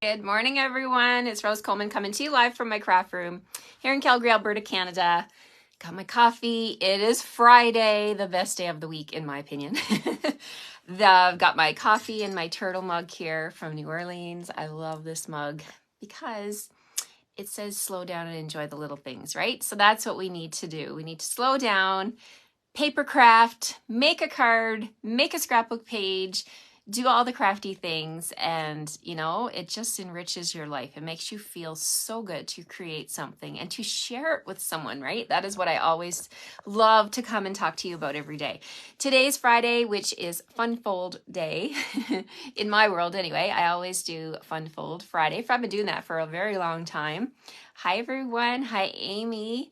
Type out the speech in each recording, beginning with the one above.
Good morning, everyone. It's Rose Coleman coming to you live from my craft room here in Calgary, Alberta, Canada. Got my coffee. It is Friday, the best day of the week, in my opinion. I've got my coffee in my turtle mug here from New Orleans. I love this mug because it says slow down and enjoy the little things, right? So that's what we need to do. We need to slow down, paper craft, make a card, make a scrapbook page, do all the crafty things, and it just enriches your life. It makes you feel so good to create something and to share it with someone, right? That is what I always love to come and talk to you about every day. Today's Friday, which is Fun Fold Day. In my world anyway, I always do Fun Fold Friday. I've been doing that for a very long time. Hi everyone. Hi Amy.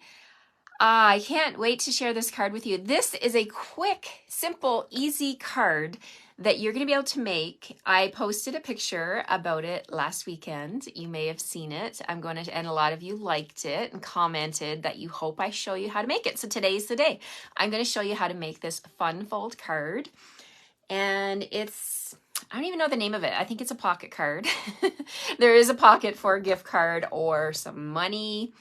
I can't wait to share this card with you. This is a quick, simple, easy card that you're going to be able to make. I posted a picture about it last weekend. You may have seen it. And a lot of you liked it and commented that you hope I show you how to make it. So today's the day. I'm going to show you how to make this fun fold card. And I don't even know the name of it. I think it's a pocket card. There is a pocket for a gift card or some money,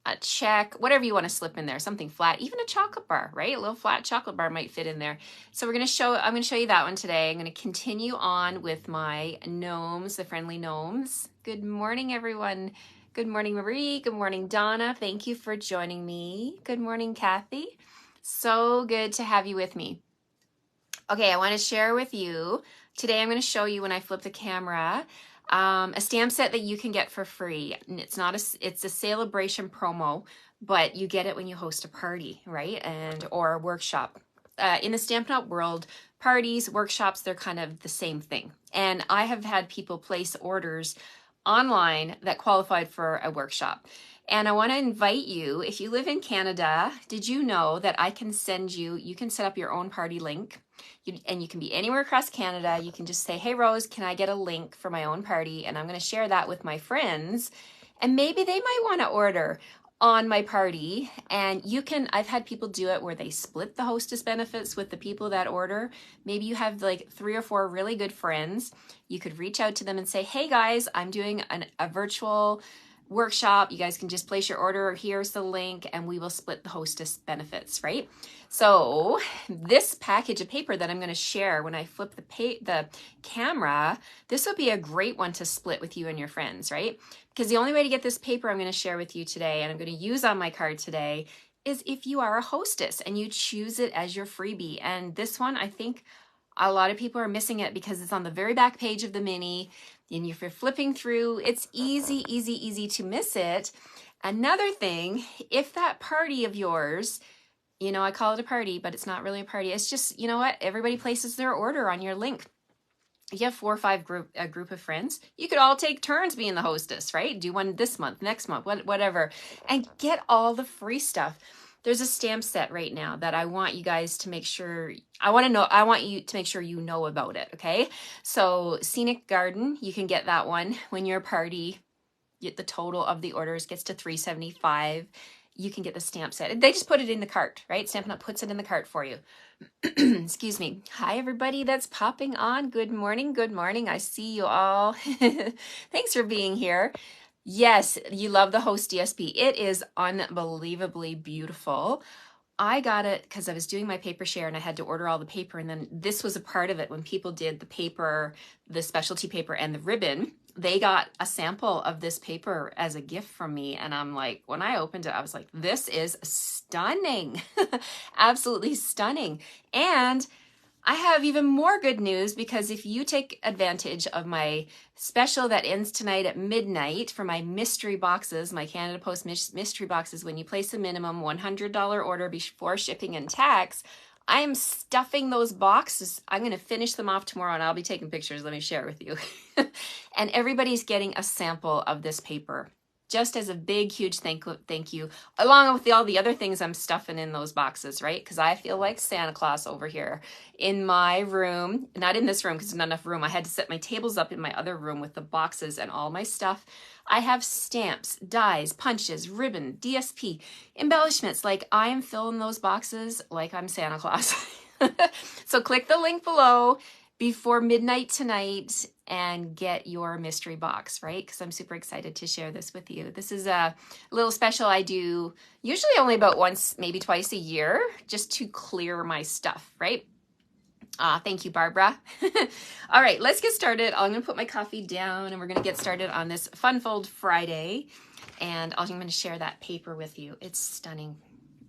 a check, whatever you want to slip in there, something flat, even a chocolate bar, right? A little flat chocolate bar might fit in there. So I'm going to show you that one today. I'm going to continue on with my gnomes, the friendly gnomes. Good morning, everyone. Good morning, Marie. Good morning, Donna. Thank you for joining me. Good morning, Kathy. So good to have you with me. Okay, I want to share with you, today I'm going to show you when I flip the camera, a stamp set that you can get for free. It's a celebration promo, but you get it when you host a party, right? Or a workshop. In the Stampin' Up! World, parties, workshops, they're kind of the same thing. And I have had people place orders online that qualified for a workshop. And I want to invite you, if you live in Canada, did you know that I can you can set up your own party link, and you can be anywhere across Canada. You can just say, hey, Rose, can I get a link for my own party? And I'm going to share that with my friends, and maybe they might want to order on my party. And I've had people do it where they split the hostess benefits with the people that order. Maybe you have like 3 or 4 really good friends. You could reach out to them and say, hey guys, I'm doing a virtual workshop. You guys can just place your order. Here's the link, and we will split the hostess benefits, right? So this package of paper that I'm going to share when I flip the camera, this would be a great one to split with you and your friends, right? Because the only way to get this paper I'm going to share with you today, and I'm going to use on my card today, is if you are a hostess and you choose it as your freebie. And this one, I think a lot of people are missing it because it's on the very back page of the mini. And if you're flipping through, it's easy to miss it. Another thing, if that party of yours, I call it a party, but it's not really a party. It's just, you know what? Everybody places their order on your link. If you have 4 or 5 a group of friends, you could all take turns being the hostess, right? Do one this month, next month, whatever, and get all the free stuff. There's a stamp set right now that I want you guys to make sure, I want you to make sure you know about it, okay? So Scenic Garden, you can get that one when your party, the total of the orders gets to $375. You can get the stamp set. They just put it in the cart, right? Stampin' Up! Puts it in the cart for you. Excuse me. Hi, everybody that's popping on. Good morning. Good morning. I see you all. Thanks for being here. Yes, you love the Host DSP. It is unbelievably beautiful. I got it because I was doing my paper share and I had to order all the paper. And then this was a part of it when people did the paper, the specialty paper and the ribbon. They got a sample of this paper as a gift from me. And I'm like, when I opened it, I was like, this is stunning. Absolutely stunning. And I have even more good news, because if you take advantage of my special that ends tonight at midnight for my mystery boxes, my Canada Post mystery boxes, when you place a minimum $100 order before shipping and tax, I am stuffing those boxes. I'm going to finish them off tomorrow, and I'll be taking pictures. Let me share it with you. And everybody's getting a sample of this paper, just as a big, huge thank you, along with all the other things I'm stuffing in those boxes, right? Because I feel like Santa Claus over here in my room, not in this room because there's not enough room. I had to set my tables up in my other room with the boxes and all my stuff. I have stamps, dies, punches, ribbon, DSP, embellishments. Like, I am filling those boxes like I'm Santa Claus. So click the link below before midnight tonight. and get your mystery box, right? Because I'm super excited to share this with you. This is a little special I do usually only about once, maybe twice a year, just to clear my stuff, right? Thank you, Barbara. All right, let's get started. I'm going to put my coffee down and we're going to get started on this Fun Fold Friday. And I'm going to share that paper with you. It's stunning.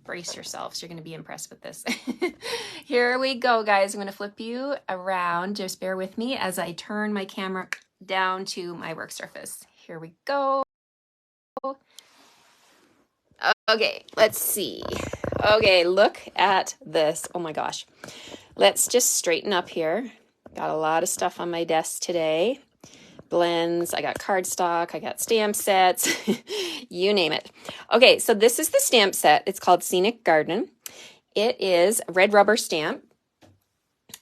Brace yourselves. You're going to be impressed with this. Here we go, guys. I'm going to flip you around. Just bear with me as I turn my camera down to my work surface. Here we go. Okay, let's see. Okay, look at this. Oh my gosh. Let's just straighten up here. Got a lot of stuff on my desk today. Blends, I got cardstock, I got stamp sets, you name it. Okay, so this is the stamp set. It's called Scenic Garden. It is red rubber stamp,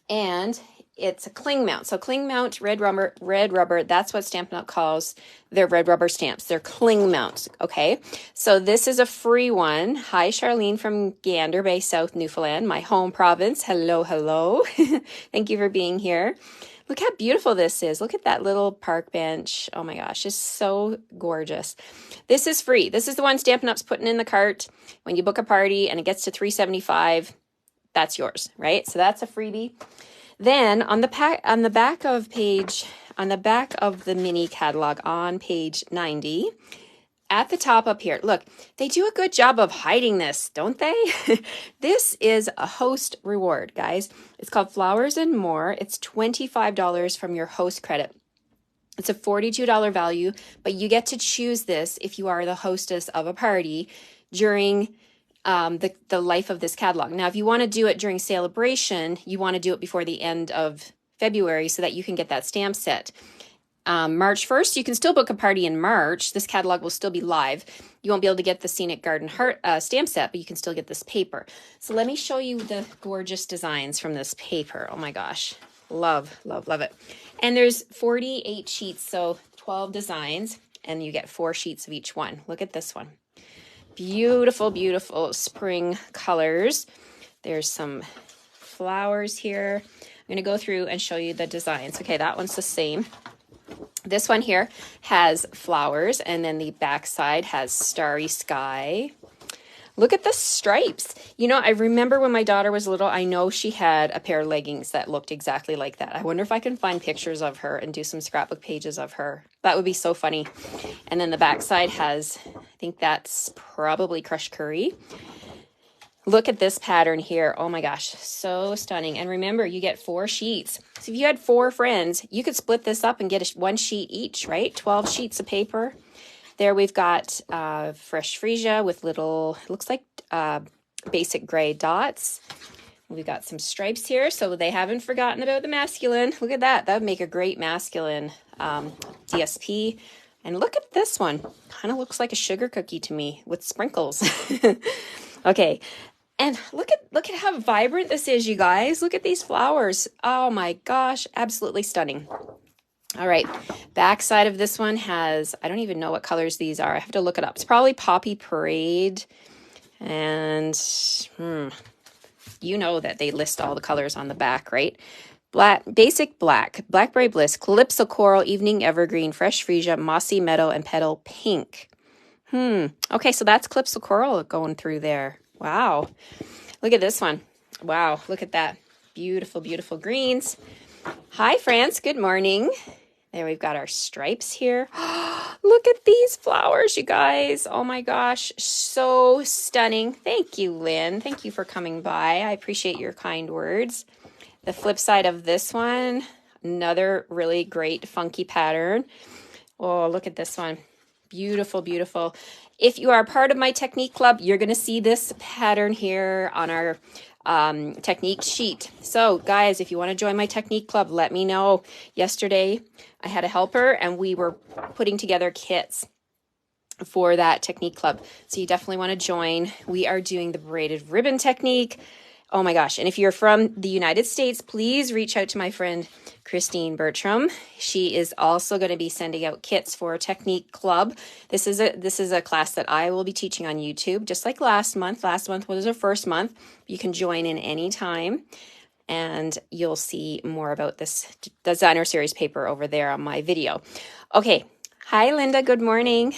and it's a cling mount. So cling mount, red rubber, that's what Stampin' Up! Calls their red rubber stamps. They're cling mounts, okay? So this is a free one. Hi, Charlene from Gander Bay, South Newfoundland, my home province. Hello, hello. Thank you for being here. Look how beautiful this is. Look at that little park bench. Oh my gosh, it's so gorgeous. This is free. This is the one Stampin' Up's putting in the cart. When you book a party and it gets to $3.75, that's yours, right? So that's a freebie. Then on the back of the mini catalog on page 90, at the top up here, look, they do a good job of hiding this, don't they? This is a host reward, guys. It's called Flowers and More. It's $25 from your host credit. It's a $42 value, but you get to choose this if you are the hostess of a party during the life of this catalog. Now, if you want to do it during celebration, you want to do it before the end of February so that you can get that stamp set. March 1st, you can still book a party in March. This catalog will still be live. You won't be able to get the Scenic Garden Heart stamp set, but you can still get this paper. So let me show you the gorgeous designs from this paper. Oh my gosh. Love, love, love it. And there's 48 sheets, so 12 designs, and you get 4 sheets of each one. Look at this one. Beautiful, beautiful spring colors. There's some flowers here. I'm going to go through and show you the designs. Okay, that one's the same. This one here has flowers, and then the back side has starry sky. Look at the stripes. You know, I remember when my daughter was little, I know she had a pair of leggings that looked exactly like that. I wonder if I can find pictures of her and do some scrapbook pages of her. That would be so funny. And then the back side has, I think that's probably crushed curry. Look at this pattern here. Oh my gosh, so stunning. And remember, you get 4 sheets. So if you had 4 friends, you could split this up and get 1 sheet each, right? 12 sheets of paper. There we've got fresh freesia with little, it looks like basic gray dots. We've got some stripes here, so they haven't forgotten about the masculine. Look at that. That would make a great masculine DSP. And look at this one. Kind of looks like a sugar cookie to me with sprinkles. Okay. And look at how vibrant this is, you guys. Look at these flowers. Oh my gosh, absolutely stunning. All right, back side of this one has, I don't even know what colors these are. I have to look it up. It's probably Poppy Parade. And you know that they list all the colors on the back, right? Black, basic black, Blackberry Bliss, Calypso Coral, Evening Evergreen, Fresh Freesia, Mossy Meadow, and Petal Pink. Okay, so that's Calypso Coral going through there. Wow. Look at this one. Wow, look at that. Beautiful, beautiful greens. Hi, France. Good morning. There we've got our stripes here. Look at these flowers, you guys. Oh my gosh, so stunning. Thank you, Lynn. Thank you for coming by. I appreciate your kind words. The flip side of this one, another really great funky pattern. Oh, look at this one. Beautiful, beautiful. If you are part of my technique club, you're going to see this pattern here on our technique sheet. So guys, if you want to join my technique club, let me know. Yesterday I had a helper and we were putting together kits for that technique club. So you definitely want to join. We are doing the braided ribbon technique. Oh my gosh. And if you're from the United States, please reach out to my friend Christine Bertram. She is also going to be sending out kits for Technique Club. This is a class that I will be teaching on YouTube, just like last month. Last month was our first month. You can join in any time. and you'll see more about this designer series paper over there on my video. Okay. Hi, Linda. Good morning.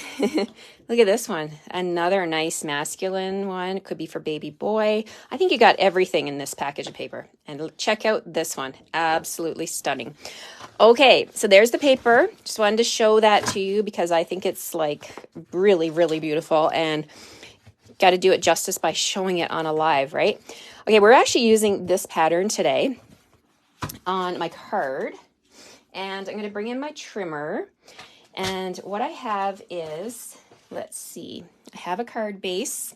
Look at this one. Another nice masculine one. It could be for baby boy. I think you got everything in this package of paper. And check out this one. Absolutely stunning. Okay, so there's the paper. Just wanted to show that to you because I think it's like really, really beautiful, and got to do it justice by showing it on a live, right? Okay, we're actually using this pattern today on my card, and I'm going to bring in my trimmer. And what I have is, let's see, I have a card base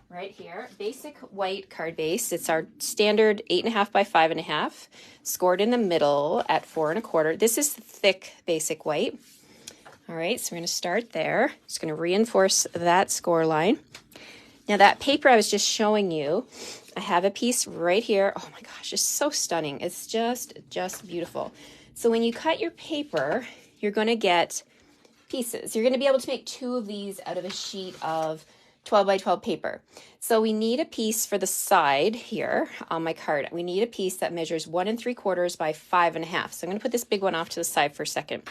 right here, basic white card base. It's our standard 8.5 by 5.5, scored in the middle at 4 1/4. This is thick basic white. All right, so we're going to start there. Just going to reinforce that score line. Now that paper I was just showing you, I have a piece right here. Oh my gosh, it's so stunning. It's just beautiful. So when you cut your paper, you're going to get pieces. You're going to be able to make 2 of these out of a sheet of 12 by 12 paper. So we need a piece for the side here on my card. We need a piece that measures 1 3/4 by 5.5. So I'm going to put this big one off to the side for a second.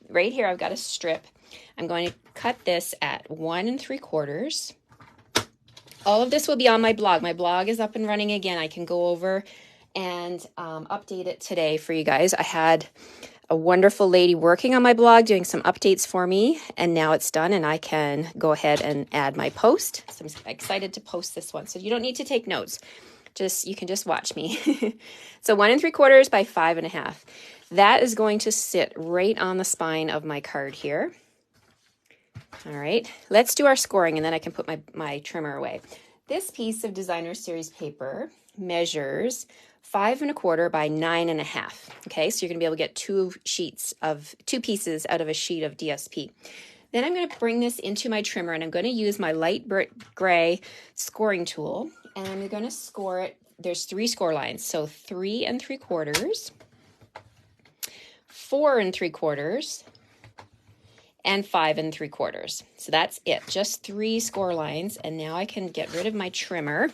Right here, I've got a strip. I'm going to cut this at 1 3/4. All of this will be on my blog. My blog is up and running again. I can go over and update it today for you guys. I had a wonderful lady working on my blog doing some updates for me, and now it's done and I can go ahead and add my post. So I'm excited to post this one. So you don't need to take notes. You can just watch me. So 1 3/4 by 5.5. That is going to sit right on the spine of my card here. All right, let's do our scoring and then I can put my trimmer away. This piece of designer series paper measures 5 1/4 by 9.5. Okay, so you're going to be able to get 2 pieces out of a sheet of DSP. Then I'm going to bring this into my trimmer and I'm going to use my light gray scoring tool, and I'm going to score it. There's 3 score lines, so 3 3/4, 4 3/4, and 5 3/4. So that's it, just 3 score lines. And now I can get rid of my trimmer.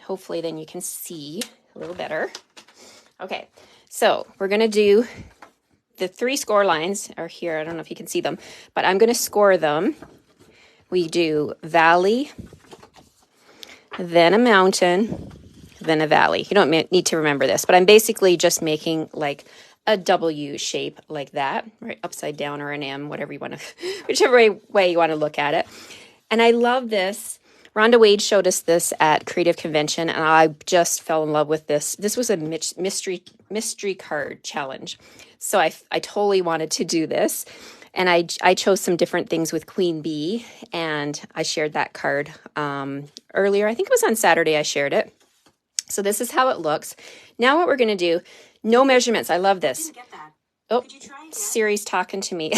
Hopefully then you can see a little better. Okay, so we're going to do the 3 score lines are here. I don't know if you can see them, but I'm going to score them. We do valley, then a mountain, then a valley. You don't need to remember this, but I'm basically just making like a W shape like that, right? Upside down or an M, whatever you want to, whichever way you want to look at it. And I love this. Rhonda Wade showed us this at Creative Convention, and I just fell in love with this. This was a mystery card challenge. So I totally wanted to do this. And I chose some different things with Queen Bee, and I shared that card earlier. I think it was on Saturday I shared it. So this is how it looks. Now what we're going to do, no measurements. I love this. Didn't get that. Oh, Could you try again? Siri's talking to me.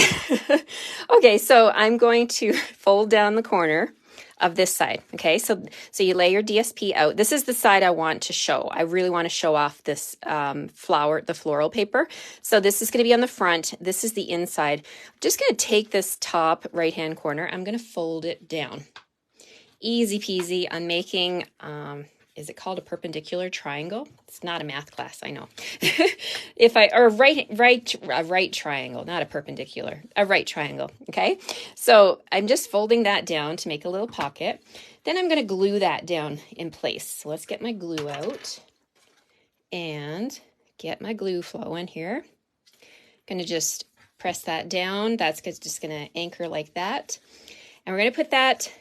Okay, so I'm going to fold down the corner of this side. Okay, so you lay your DSP out. This is the side I want to show. I really want to show off this the floral paper. So this is going to be on the front. This is the inside. I'm just going to take this top right-hand corner. I'm going to fold it down. Easy peasy. I'm making, is it called a perpendicular triangle? It's not a math class, I know. A right triangle, not a perpendicular, a right triangle, okay? So I'm just folding that down to make a little pocket. Then I'm gonna glue that down in place. So let's get my glue out and get my glue flowing here. Gonna just press that down. That's just gonna anchor like that. And we're gonna put that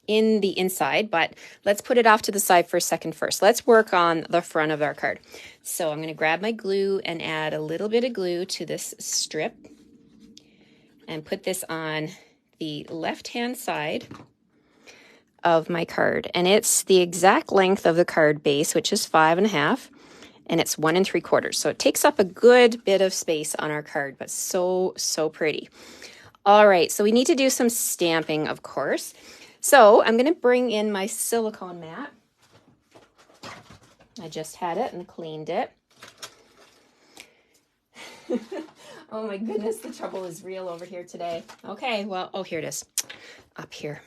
in the inside, but let's put it off to the side for a second first. Let's work on the front of our card. So I'm going to grab my glue and add a little bit of glue to this strip and put this on the left-hand side of my card. And it's the exact length of the card base, which is 5.5, and it's 1 3/4. So it takes up a good bit of space on our card, but so pretty. All right, so we need to do some stamping, of course. So I'm going to bring in my silicone mat. I just had it and cleaned it. Oh my goodness, the trouble is real over here today. Okay, well, oh, here it is, up here.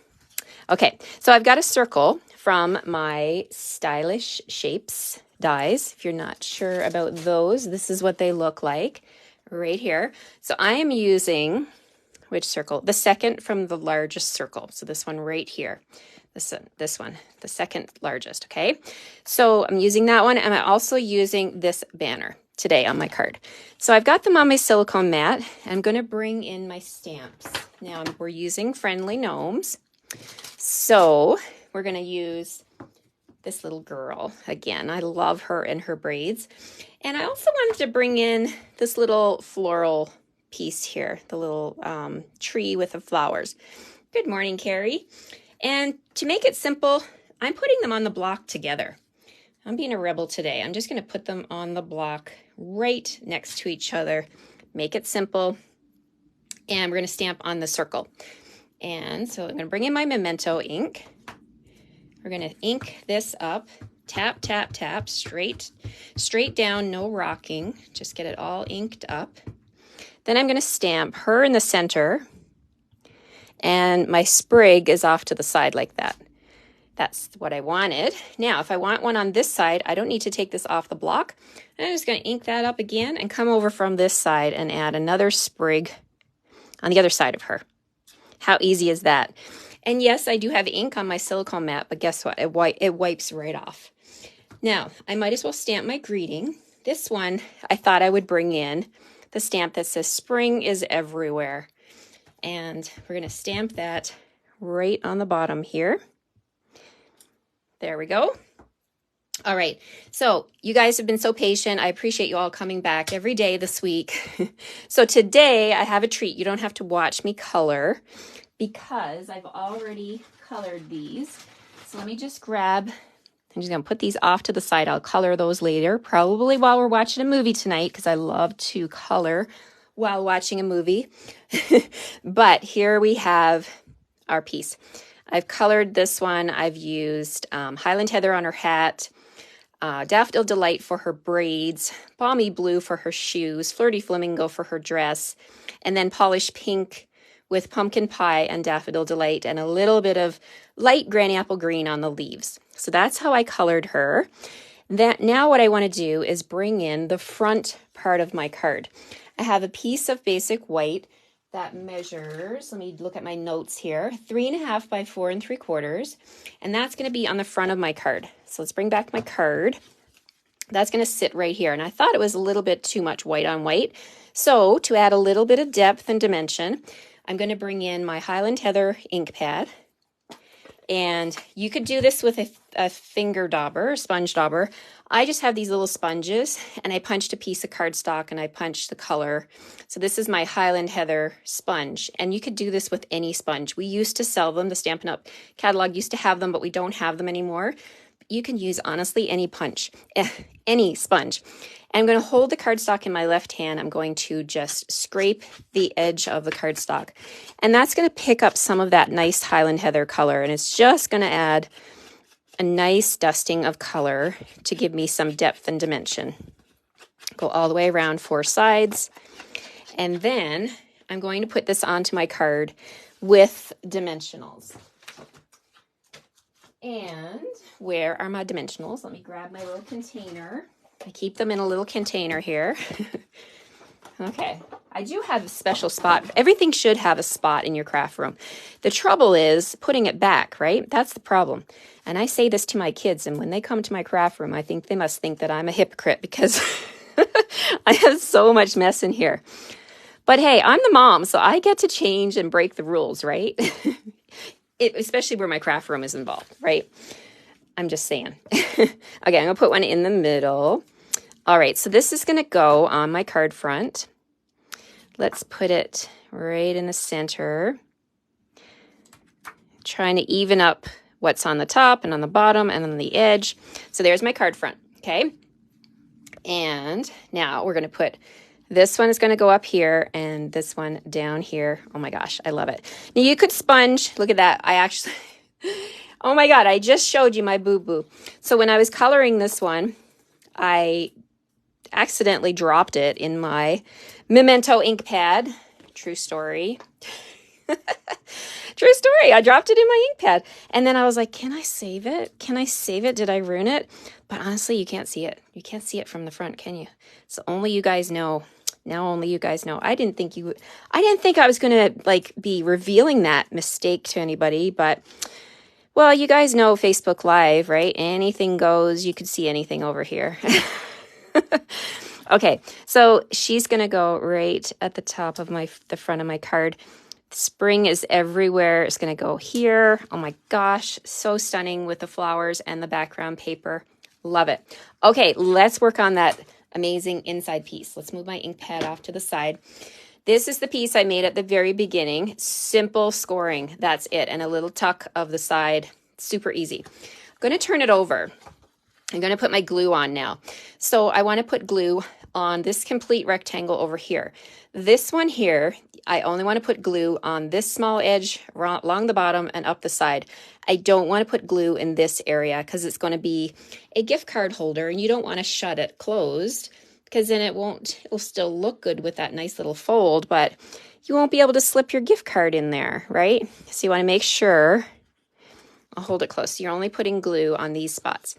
Okay, so I've got a circle from my Stylish Shapes dies. If you're not sure about those, this is what they look like right here. So I am using, which circle? The second from the largest circle. So this one right here. This one, the second largest, okay? So I'm using that one, and I'm also using this banner today on my card. So I've got them on my silicone mat. I'm going to bring in my stamps. Now we're using Friendly Gnomes. So we're going to use this little girl again. I love her and her braids. And I also wanted to bring in this little floral piece here, the little tree with the flowers. Good morning, Carrie. And to make it simple, I'm putting them on the block together. I'm being a rebel today. I'm just going to put them on the block right next to each other. Make it simple. And we're going to stamp on the circle. And so I'm going to bring in my Memento ink. We're going to ink this up. Tap, tap, tap, straight down, no rocking. Just get it all inked up. Then I'm going to stamp her in the center. And my sprig is off to the side like that. That's what I wanted. Now, if I want one on this side, I don't need to take this off the block. I'm just going to ink that up again and come over from this side and add another sprig on the other side of her. How easy is that? And yes, I do have ink on my silicone mat, but guess what? It wipes right off. Now, I might as well stamp my greeting. This one, I thought I would bring in the stamp that says spring is everywhere. And we're going to stamp that right on the bottom here. There we go. All right. So you guys have been so patient. I appreciate you all coming back every day this week. So today I have a treat. You don't have to watch me color because I've already colored these. So let me just grab, I'm just going to put these off to the side. I'll color those later, probably while we're watching a movie tonight, because I love to color while watching a movie. But here we have our piece. I've colored this one. I've used Highland Heather on her hat, Daffodil Delight for her braids, Balmy Blue for her shoes, Flirty Flamingo for her dress, and then Polished Pink with Pumpkin Pie and Daffodil Delight, and a little bit of light Granny Apple Green on the leaves. So that's how I colored her. Now what I want to do is bring in the front part of my card. I have a piece of basic white that measures, let me look at my notes here, 3.5 by 4 3/4, and that's going to be on the front of my card. So let's bring back my card. That's going to sit right here, and I thought it was a little bit too much white on white. So to add a little bit of depth and dimension, I'm going to bring in my Highland Heather ink pad. And you could do this with a finger dauber, sponge dauber. I just have these little sponges, and I punched a piece of cardstock and I punched the color. So this is my Highland Heather sponge, and you could do this with any sponge. We used to sell them. The Stampin' Up! Catalog used to have them, but we don't have them anymore. You can use, honestly, any sponge. And I'm going to hold the cardstock in my left hand. I'm going to just scrape the edge of the cardstock. And that's going to pick up some of that nice Highland Heather color. And it's just going to add a nice dusting of color to give me some depth and dimension. Go all the way around 4 sides. And then I'm going to put this onto my card with dimensionals. And where are my dimensionals? Let me grab my little container. I keep them in a little container here. Okay, I do have a special spot. Everything should have a spot in your craft room. The trouble is putting it back, right? That's the problem. And I say this to my kids, and when they come to my craft room, I think they must think that I'm a hypocrite because I have so much mess in here. But hey, I'm the mom, so I get to change and break the rules, right? Especially where my craft room is involved, right? I'm just saying. Okay, I'm going to put one in the middle. All right, so this is going to go on my card front. Let's put it right in the center. Trying to even up what's on the top and on the bottom and on the edge. So there's my card front, okay? And now we're going to put, this one is going to go up here and this one down here. Oh my gosh, I love it. Now you could sponge, look at that. I actually, oh my God, I just showed you my boo-boo. So when I was coloring this one, I accidentally dropped it in my Memento ink pad. True story. True story. I dropped it in my ink pad. And then I was like, can I save it? Can I save it? Did I ruin it? But honestly, you can't see it. You can't see it from the front, can you? So only you guys know. Now only you guys know. I didn't think I was going to like be revealing that mistake to anybody, but well, you guys know Facebook Live, right? Anything goes. You could see anything over here. Okay, so she's going to go right at the top of the front of my card. Spring is everywhere. It's going to go here. Oh my gosh, so stunning with the flowers and the background paper. Love it. Okay, let's work on that amazing inside piece. Let's move my ink pad off to the side. This is the piece I made at the very beginning. Simple scoring. That's it. And a little tuck of the side. Super easy. I'm going to turn it over. I'm going to put my glue on now. So I want to put glue on this complete rectangle over here. This one here, I only want to put glue on this small edge along the bottom and up the side. I don't want to put glue in this area because it's going to be a gift card holder and you don't want to shut it closed because then it will still look good with that nice little fold, but you won't be able to slip your gift card in there, right? So you want to make sure, I'll hold it close. So you're only putting glue on these spots.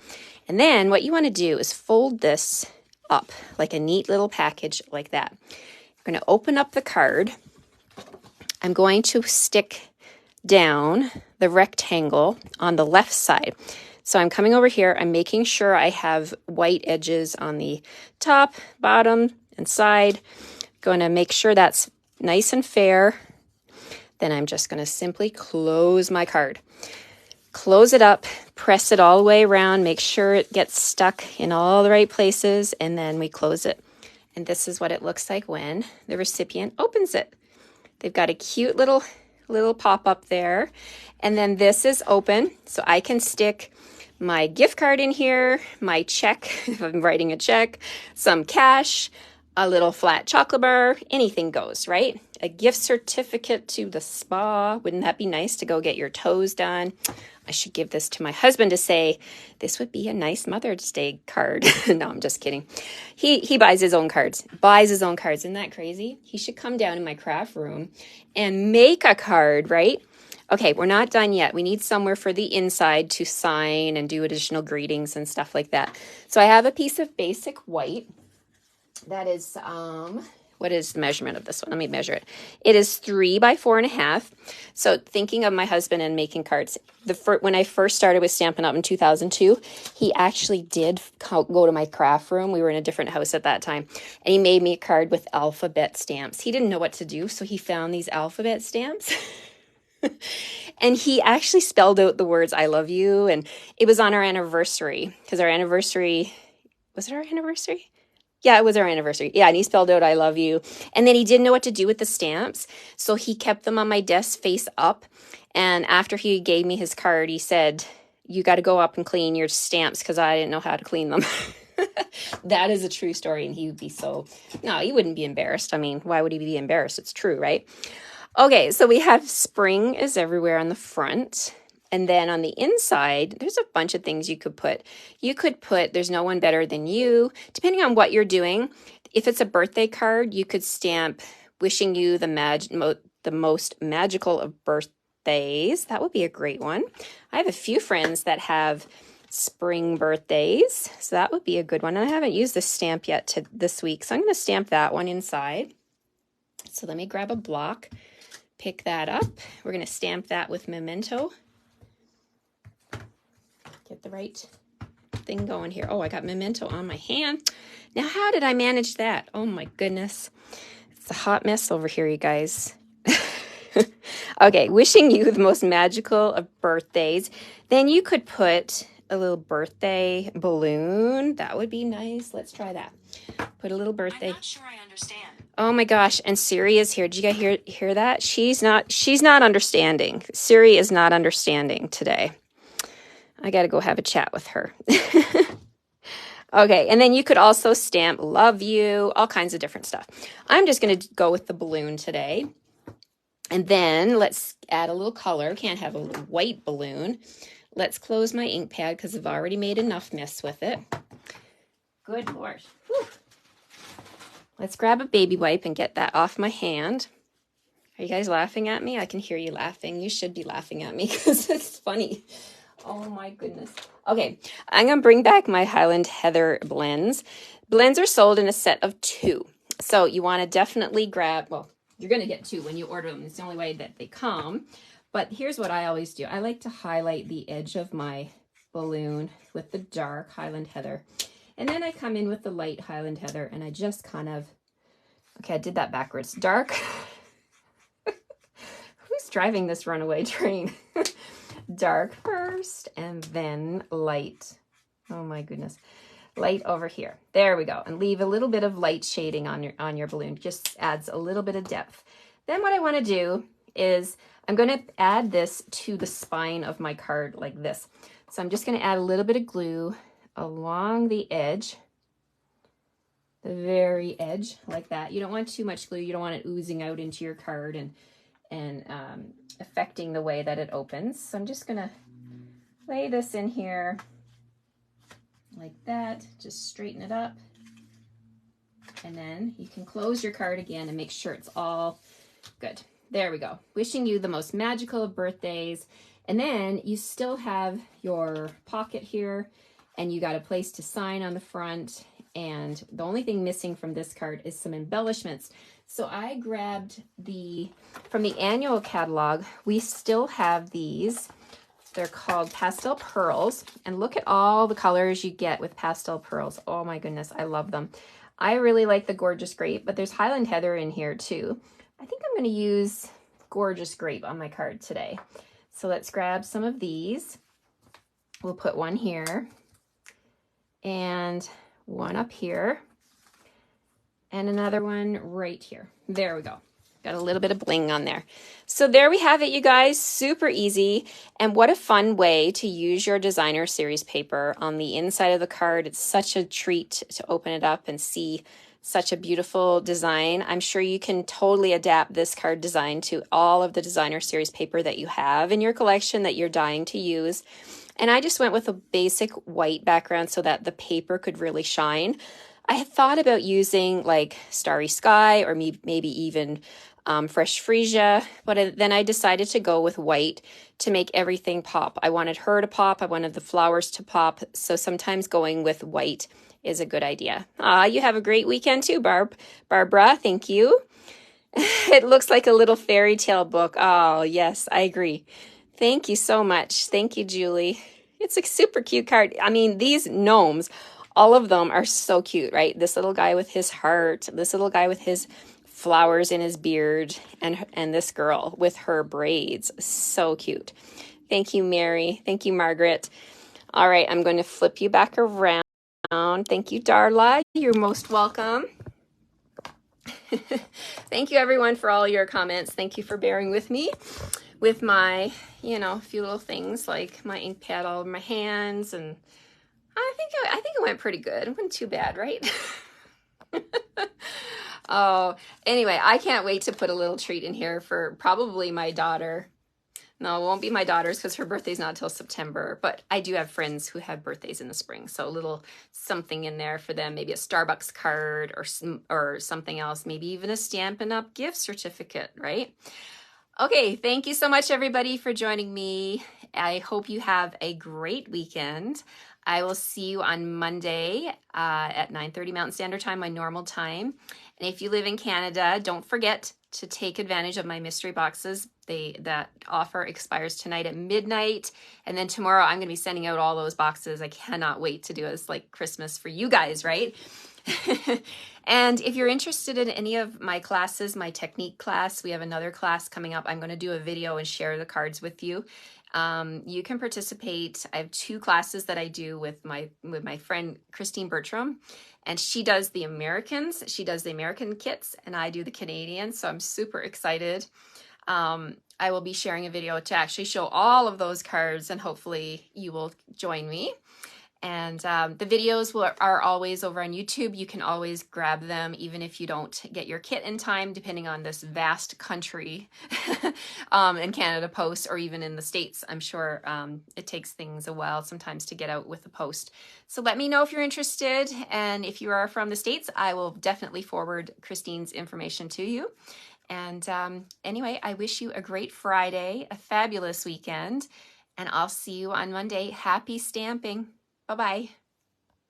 And then what you want to do is fold this up like a neat little package like that. You're going to open up the card. I'm going to stick down the rectangle on the left side. So I'm coming over here. I'm making sure I have white edges on the top, bottom, and side. Going to make sure that's nice and fair. Then I'm just going to simply close my card. Close it up, press it all the way around, make sure it gets stuck in all the right places, and then we close it. And this is what it looks like when the recipient opens it. They've got a cute little pop-up there. And then this is open, so I can stick my gift card in here, my check, if I'm writing a check, some cash, a little flat chocolate bar, anything goes, right? A gift certificate to the spa. Wouldn't that be nice to go get your toes done? I should give this to my husband to say, this would be a nice Mother's Day card. No, I'm just kidding. He buys his own cards. Isn't that crazy? He should come down in my craft room and make a card, right? Okay, we're not done yet. We need somewhere for the inside to sign and do additional greetings and stuff like that. So I have a piece of basic white. That is, what is the measurement of this one? Let me measure it. It is 3 by 4.5. So thinking of my husband and making cards, when I first started with Stampin' Up! In 2002, he actually did go to my craft room. We were in a different house at that time. And he made me a card with alphabet stamps. He didn't know what to do, so he found these alphabet stamps. And he actually spelled out the words, I love you. And it was on our anniversary, because our anniversary, was it our anniversary? Yeah, it was our anniversary. Yeah, and he spelled out, I love you. And then he didn't know what to do with the stamps, so he kept them on my desk face up. And after he gave me his card, he said, you got to go up and clean your stamps because I didn't know how to clean them. That is a true story, and he would be no, he wouldn't be embarrassed. I mean, why would he be embarrassed? It's true, right? Okay, so we have spring is everywhere on the front. And then on the inside, there's a bunch of things you could put. You could put, there's no one better than you. Depending on what you're doing, if it's a birthday card, you could stamp wishing you the most magical of birthdays. That would be a great one. I have a few friends that have spring birthdays, so that would be a good one. And I haven't used this stamp yet this week, so I'm going to stamp that one inside. So let me grab a block, pick that up. We're going to stamp that with Memento. Get the right thing going here. Oh, I got Memento on my hand. Now, how did I manage that? Oh my goodness. It's a hot mess over here, you guys. Okay, wishing you the most magical of birthdays. Then you could put a little birthday balloon. That would be nice. Let's try that. Put a little birthday. I'm not sure I understand. Oh my gosh, and Siri is here. Did you guys hear that? She's not understanding. Siri is not understanding today. I got to go have a chat with her. Okay, and then you could also stamp love you, all kinds of different stuff. I'm just going to go with the balloon today. And then let's add a little color. Can't have a little white balloon. Let's close my ink pad because I've already made enough mess with it. Good Lord. Whew. Let's grab a baby wipe and get that off my hand. Are you guys laughing at me? I can hear you laughing. You should be laughing at me because it's funny. Oh my goodness. Okay, I'm going to bring back my Highland Heather blends. Blends are sold in a set of 2. So you want to definitely grab, well, you're going to get 2 when you order them. It's the only way that they come. But here's what I always do. I like to highlight the edge of my balloon with the dark Highland Heather. And then I come in with the light Highland Heather and I just kind of, okay, I did that backwards. Dark. Who's driving this runaway train? Dark first and then light. Oh my goodness. Light over here. There we go. And leave a little bit of light shading on your balloon. Just adds a little bit of depth. Then what I want to do is I'm going to add this to the spine of my card like this. So I'm just going to add a little bit of glue along the edge, the very edge like that. You don't want too much glue. You don't want it oozing out into your card and affecting the way that it opens. So I'm just going to lay this in here like that. Just straighten it up. And then you can close your card again and make sure it's all good. There we go. Wishing you the most magical of birthdays. And then you still have your pocket here and you got a place to sign on the front. And the only thing missing from this card is some embellishments. So I grabbed from the annual catalog, we still have these. They're called pastel pearls. And look at all the colors you get with pastel pearls. Oh my goodness, I love them. I really like the Gorgeous Grape, but there's Highland Heather in here too. I think I'm going to use Gorgeous Grape on my card today. So let's grab some of these. We'll put one here and one up here and another one right here. There we go. Got a little bit of bling on there. So there we have it, you guys. Super easy. And what a fun way to use your designer series paper on the inside of the card. It's such a treat to open it up and see such a beautiful design. I'm sure you can totally adapt this card design to all of the designer series paper that you have in your collection that you're dying to use. And I just went with a basic white background so that the paper could really shine. I had thought about using like Starry Sky or maybe even Fresh Freesia, but then I decided to go with white to make everything pop. I wanted her to pop. I wanted the flowers to pop. So sometimes going with white is a good idea. You have a great weekend too, Barbara. Thank you. It looks like a little fairy tale book. Oh, yes, I agree. Thank you so much. Thank you, Julie. It's a super cute card. I mean, these gnomes, all of them are so cute, right? This little guy with his heart, this little guy with his flowers in his beard, and this girl with her braids. So cute. Thank you, Mary. Thank you, Margaret. All right, I'm going to flip you back around. Thank you, Darla. You're most welcome. Thank you, everyone, for all your comments. Thank you for bearing with me with my, a few little things like my ink pad all over my hands, and I think it went pretty good. It wasn't too bad, right? Oh, anyway, I can't wait to put a little treat in here for probably my daughter. No, it won't be my daughter's because her birthday's not until September, but I do have friends who have birthdays in the spring, so a little something in there for them, maybe a Starbucks card or something else, maybe even a Stampin' Up! Gift certificate, right? Okay, thank you so much, everybody, for joining me. I hope you have a great weekend. I will see you on Monday at 9:30 Mountain Standard Time, my normal time. And if you live in Canada, don't forget to take advantage of my mystery boxes. That offer expires tonight at midnight. And then tomorrow I'm going to be sending out all those boxes. I cannot wait to do it. It's like Christmas for you guys, right? And if you're interested in any of my classes, my technique class, we have another class coming up. I'm going to do a video and share the cards with you. You can participate. I have 2 classes that I do with my friend Christine Bertram, and she does the Americans. She does the American kits, and I do the Canadian. So I'm super excited. I will be sharing a video to actually show all of those cards, and hopefully you will join me. And the videos are always over on YouTube. You can always grab them, even if you don't get your kit in time, depending on this vast country in Canada Post, or even in the States. I'm sure it takes things a while sometimes to get out with the post. So let me know if you're interested. And if you are from the States, I will definitely forward Christine's information to you. And anyway, I wish you a great Friday, a fabulous weekend, and I'll see you on Monday. Happy stamping. Bye-bye.